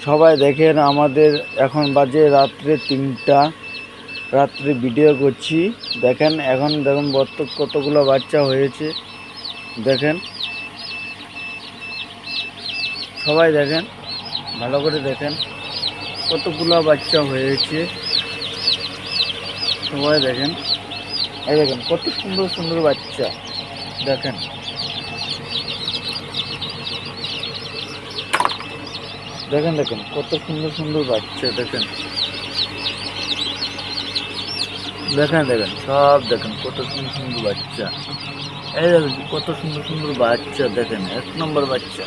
সবাই দেখেন, আমাদের এখন বাজে রাত্রে 3টা, রাত্রে ভিডিও করছি। দেখেন এখন দেখুন বত্তক কতগুলো বাচ্চা হয়েছে, দেখেন সবাই দেখেন, ভালো করে দেখেন কতগুলো বাচ্চা হয়েছে, সবাই দেখেন। এই দেখেন কত সুন্দর সুন্দর বাচ্চা, দেখেন দেখেন দেখেন কত সুন্দর সুন্দর বাচ্চা, দেখেন দেখেন দেখেন সব দেখেন কত সুন্দর সুন্দর বাচ্চা। এই দেখেন কত সুন্দর সুন্দর বাচ্চা, দেখেন 1 নম্বর বাচ্চা।